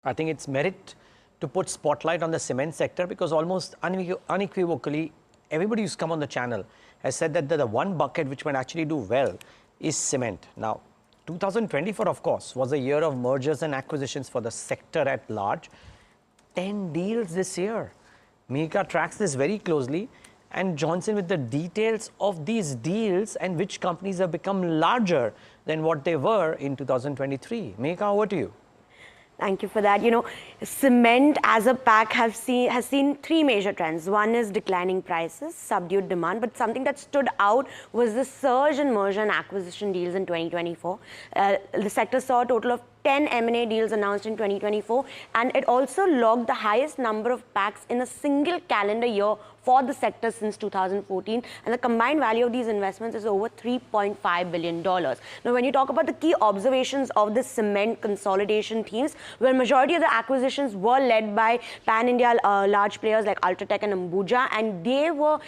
I think it's merit to put spotlight on the cement sector because almost unequivocally, everybody who's come on the channel has said that the one bucket which might actually do well is cement. Now, 2024, of course, was a year of mergers and acquisitions for the sector at large. 10 deals this year. Mihika tracks this very closely and joins in with the details of these deals and which companies have become larger than what they were in 2023. Mihika, over to you. Thank you for that. You know, cement as a pack has seen three major trends. One is declining prices, subdued demand, but something that stood out was the surge in merger and acquisition deals in 2024. The sector saw a total of 10 M&A deals announced in 2024, and it also logged the highest number of packs in a single calendar year for the sector since 2014, and the combined value of these investments is over $3.5 billion. Now, when you talk about the key observations of the cement consolidation themes, where majority of the acquisitions were led by pan-India large players like UltraTech and Ambuja, and they were,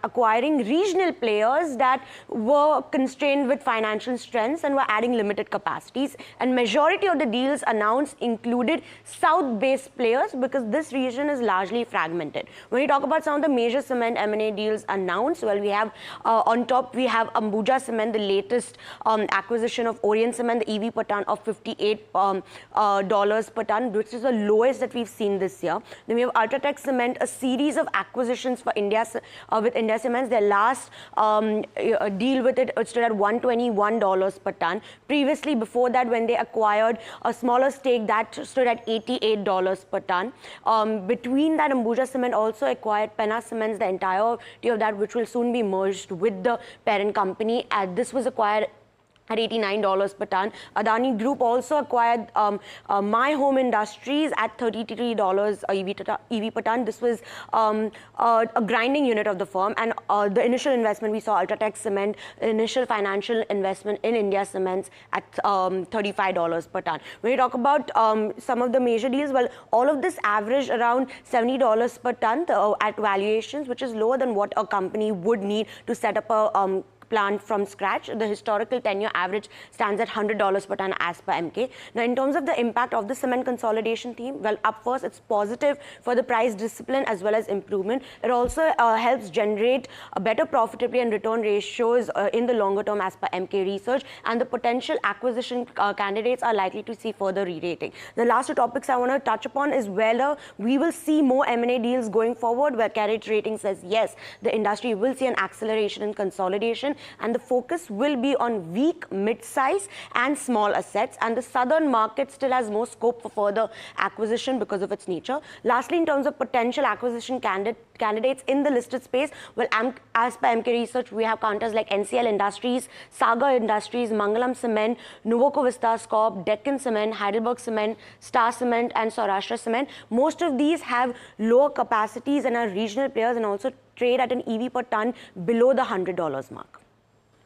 acquiring regional players that were constrained with financial strengths and were adding limited capacities. And majority of the deals announced included south-based players because this region is largely fragmented. When you talk about some of the major cement M&A deals announced, well, we have on top, we have Ambuja Cement, the latest acquisition of Orient Cement, the EV per ton of $58 per ton, which is the lowest that we've seen this year. Then we have UltraTech Cement, a series of acquisitions for India with India Cements. Their last deal with it stood at $121 per ton. Previously, before that, when they acquired a smaller stake, that stood at $88 per ton. Between that, Ambuja Cement also acquired Penna Cements, the entirety of that, which will soon be merged with the parent company. This was acquired at $89 per ton. Adani Group also acquired My Home Industries at $33 EV per ton. This was a grinding unit of the firm, and the initial investment we saw UltraTech Cement, initial financial investment in India Cements at $35 per ton. When you talk about some of the major deals, well, all of this averaged around $70 per ton at valuations, which is lower than what a company would need to set up a plant from scratch. The historical 10-year average stands at $100 per ton as per MK. Now, in terms of the impact of the cement consolidation theme, well, up first, it's positive for the price discipline as well as improvement. It also helps generate a better profitability and return ratios in the longer term as per MK research, and the potential acquisition candidates are likely to see further re-rating. The last two topics I want to touch upon is whether we will see more M&A deals going forward, where Carriage Rating says yes, the industry will see an acceleration in consolidation, and the focus will be on weak, mid-size and small assets, and the southern market still has more scope for further acquisition because of its nature. Lastly, in terms of potential acquisition candidates in the listed space, well, as per MK Research, we have counters like NCL Industries, Sagar Industries, Mangalam Cement, Nuvoco Vistas Corp, Deccan Cement, Heidelberg Cement, Star Cement and Saurashtra Cement. Most of these have lower capacities and are regional players, and also trade at an EV per ton below the $100 mark.